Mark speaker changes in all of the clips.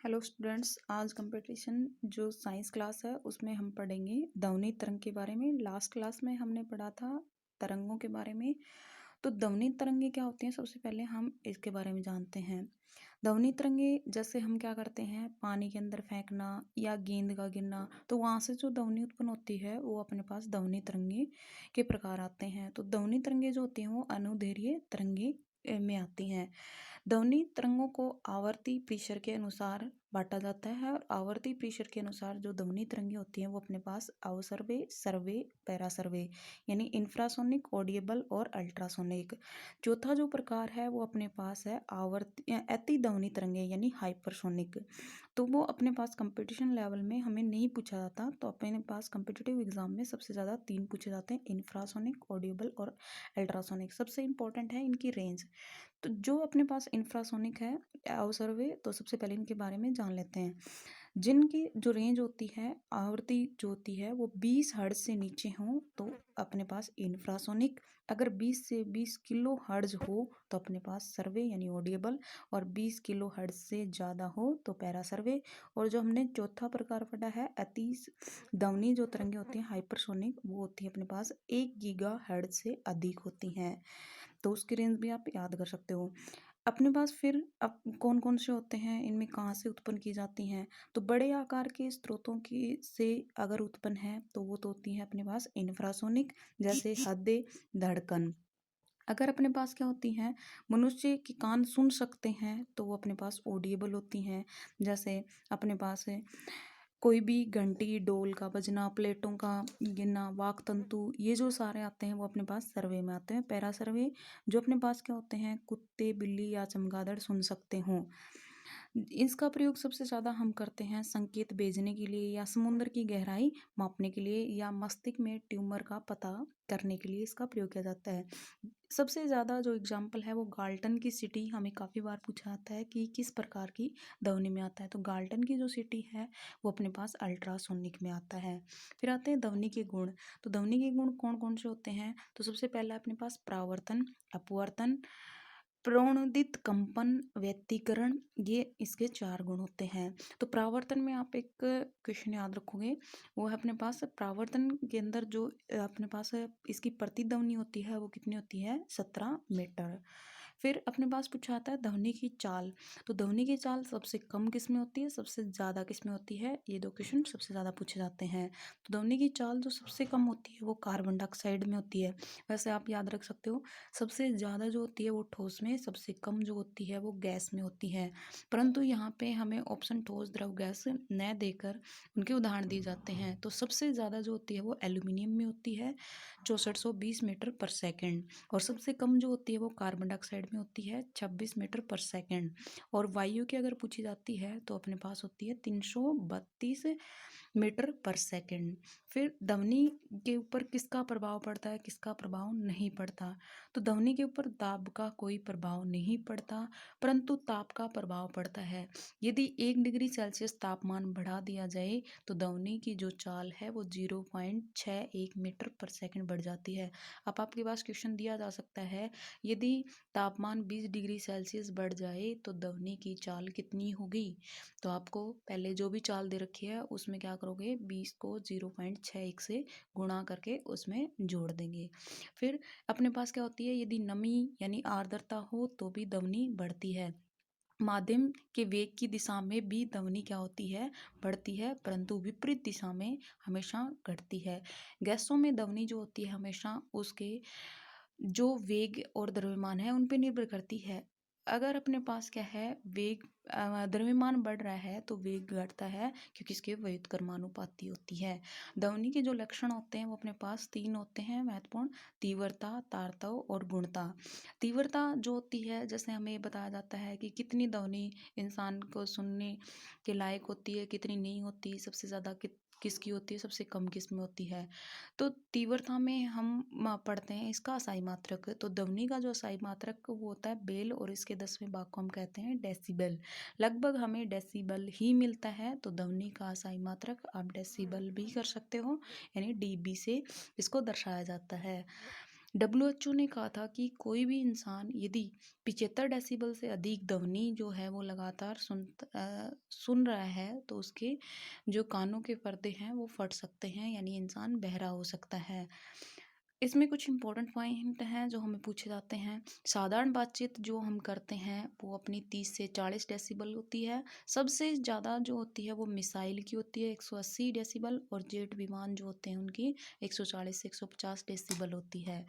Speaker 1: Hello students, आज competition जो science class है उसमें हम पढ़ेंगे ध्वनि तरंग के बारे में। लास्ट क्लास में हमने पढ़ा था तरंगों के बारे में। तो ध्वनि तरंगे क्या होती हैं, सबसे पहले हम इसके बारे में जानते हैं। ध्वनि तरंगे जैसे हम क्या करते हैं, पानी के अंदर फेंकना या गेंद का गिरना, तो वहाँ से जो ध्वनि उत्पन्न होती है वो अपने पास ध्वनि तरंगे के प्रकार आते हैं। तो ध्वनि तरंगे जो होती हैं वो अनुदैर्घ्य तरंगे में आती हैं। ध्वनि तरंगों को आवर्ती प्रेशर के अनुसार बांटा जाता है और आवर्ती प्रेशर के अनुसार जो ध्वनि तरंगे होती हैं वो अपने पास अवसर्वे, सर्वे, पैरासर्वे यानी इंफ्रासोनिक, ऑडिएबल और अल्ट्रासोनिक। चौथा जो प्रकार है वो अपने पास है आवर्ती अति ध्वनि तरंगे यानी हाइपरसोनिक। तो वो अपने पास कंपटीशन लेवल में हमें नहीं पूछा जाता, तो अपने पास कम्पिटिटिव एग्जाम में सबसे ज़्यादा तीन पूछे जाते हैं, इंफ्रासोनिक, ऑडिएबल और अल्ट्रासोनिक। सबसे इंपॉर्टेंट है इनकी रेंज। तो जो अपने पास इंफ्रासोनिक है सर्वे, तो सबसे पहले इनके बारे में जान लेते हैं। जिनकी जो रेंज होती है, आवृत्ति जो होती है वो 20 हर्ट्ज से नीचे हो तो अपने पास इंफ्रासोनिक, अगर 20 से 20 किलो हर्ट्ज हो तो अपने पास सर्वे यानी ऑडिएबल, और 20 किलो हर्ट्ज से ज़्यादा हो तो पैरा सर्वे। और जो हमने चौथा प्रकार पढ़ा है अति ध्वनि जो तरंगे होती हैं हाइपरसोनिक, वो होती है अपने पास 1 गीगा हर्ट्ज से अधिक होती हैं। तो उसकी रेंज भी आप याद कर सकते हो। अपने पास फिर अब कौन कौन से होते हैं, इनमें कहाँ से उत्पन्न की जाती हैं। तो बड़े आकार के स्रोतों की से अगर उत्पन्न है तो वो तो होती है अपने पास इंफ्रासोनिक, जैसे हृदय धड़कन। अगर अपने पास क्या होती हैं, मनुष्य के कान सुन सकते हैं तो वो अपने पास ऑडिएबल होती हैं। जैसे अपने पास है कोई भी घंटी, डोल का बजना, प्लेटों का गिरना, वाक तंतु, ये जो सारे आते हैं वो अपने पास सर्वे में आते हैं। पैरा सर्वे जो अपने पास क्या होते हैं, कुत्ते, बिल्ली या चमगादड़ सुन सकते हों। इसका प्रयोग सबसे ज़्यादा हम करते हैं संकेत भेजने के लिए या समुद्र की गहराई मापने के लिए या मस्तिष्क में ट्यूमर का पता करने के लिए इसका प्रयोग किया जाता है। सबसे ज़्यादा जो एग्जाम्पल है वो गाल्टन की सिटी, हमें काफ़ी बार पूछा जाता है कि किस प्रकार की ध्वनि में आता है। तो गाल्टन की जो सिटी है वो अपने पास अल्ट्रासोनिक में आता है। फिर आते हैं ध्वनि के गुण। तो ध्वनि के गुण कौन कौन से होते हैं, तो सबसे पहला अपने पास परावर्तन, अपवर्तन, प्रणोदित, कंपन, व्यतिकरण, ये इसके चार गुण होते हैं। तो परावर्तन में आप एक क्वेश्चन याद रखोगे, वो है अपने पास परावर्तन के अंदर जो अपने पास इसकी प्रतिध्वनि होती है वो कितनी होती है, 17 मीटर। फिर अपने पास पूछा आता है ध्वनि की चाल। तो ध्वनि की चाल सबसे कम किस में होती है, सबसे ज़्यादा किस में होती है, ये दो क्वेश्चन सबसे ज़्यादा पूछे जाते हैं। तो ध्वनि की चाल जो सबसे कम होती है वो कार्बन डाइऑक्साइड में होती है। वैसे आप याद रख सकते हो, सबसे ज़्यादा जो होती है वो ठोस में, सबसे कम जो होती है वो गैस में होती है। परंतु यहाँ पे हमें ऑप्शन ठोस, द्रव, गैस न देकर उनके उदाहरण दिए जाते हैं। तो सबसे ज़्यादा जो होती है वो एल्यूमिनियम में होती है, 6420 मीटर पर सेकेंड। और सबसे कम जो होती है वो कार्बन डाइऑक्साइड में होती है, 26 मीटर पर सेकेंड। और वायु की अगर पूछी जाती है तो अपने पास होती है 332 मीटर पर सेकेंड। फिर ध्वनि के ऊपर किसका प्रभाव पड़ता है, किसका प्रभाव नहीं पड़ता। तो ध्वनि के ऊपर दाब का कोई प्रभाव नहीं पड़ता, परंतु ताप का प्रभाव पड़ता है। यदि 1 डिग्री सेल्सियस तापमान बढ़ा दिया जाए तो ध्वनि की जो चाल है वो 0.61 मीटर पर सेकेंड बढ़ जाती है। अब आपके पास क्वेश्चन दिया जा सकता है, यदि तापमान 20 डिग्री सेल्सियस बढ़ जाए तो ध्वनि की चाल कितनी होगी। तो आपको पहले जो भी चाल दे रखी है उसमें क्या करोगे, 20 को 0.61 से गुणा करके उसमें जोड़ देंगे। फिर अपने पास क्या होती है, यदि नमी यानी आर्द्रता हो तो भी ध्वनि बढ़ती है। माध्यम के वेग की दिशा में भी ध्वनि क्या होती है, बढ़ती है, परंतु विपरीत दिशा में हमेशा घटती है। गैसों में ध्वनि जो होती है हमेशा उसके जो वेग और द्रव्यमान है उन पे निर्भर करती है। अगर अपने पास क्या है, वेग द्रव्यमान बढ़ रहा है तो वेग घटता है, क्योंकि इसके व्युत्क्रमानुपाती होती है। ध्वनि के जो लक्षण होते हैं वो अपने पास तीन होते हैं महत्वपूर्ण, तीव्रता, तारतव और गुणता। तीव्रता जो होती है, जैसे हमें ये बताया जाता है कि कितनी ध्वनि इंसान को सुनने के लायक होती है, कितनी नहीं होती, सबसे ज़्यादा किसकी होती है, सबसे कम किस में होती है। तो तीव्रता में हम पढ़ते हैं इसका असाई मात्रक। तो ध्वनि का जो असाई मात्रक वो होता है बेल, और इसके 10वें भाग को हम कहते हैं डेसिबल। लगभग हमें डेसिबल ही मिलता है, तो ध्वनि का असाई मात्रक आप डेसिबल भी कर सकते हो, यानी डीबी से इसको दर्शाया जाता है। डब्ल्यूएचओ ने कहा था कि कोई भी इंसान यदि 75 डेसिबल से अधिक ध्वनि जो है वो लगातार सुन रहा है तो उसके जो कानों के पर्दे हैं वो फट सकते हैं, यानी इंसान बहरा हो सकता है। इसमें कुछ इम्पोर्टेंट पॉइंट हैं जो हमें पूछे जाते हैं। साधारण बातचीत जो हम करते हैं वो अपनी 30 से 40 डेसिबल होती है। सबसे ज़्यादा जो होती है वो मिसाइल की होती है 180 डेसिबल, और जेट विमान जो होते हैं उनकी 140 से 150 डेसिबल होती है।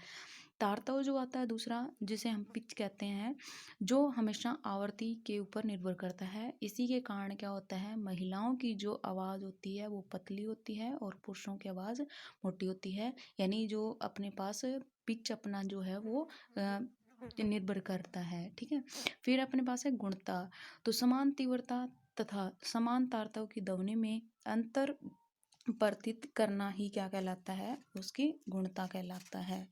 Speaker 1: तारतव जो आता है दूसरा, जिसे हम पिच कहते हैं, जो हमेशा आवृत्ति के ऊपर निर्भर करता है। इसी के कारण क्या होता है, महिलाओं की जो आवाज़ होती है वो पतली होती है और पुरुषों की आवाज़ मोटी होती है। यानी जो अपने पास पिच अपना जो है वो निर्भर करता है। ठीक है, फिर अपने पास है गुणता। तो समान तीव्रता तथा समान तारतव की ध्वनि में अंतर प्रतीत करना ही क्या कहलाता है, उसकी गुणता कहलाता है।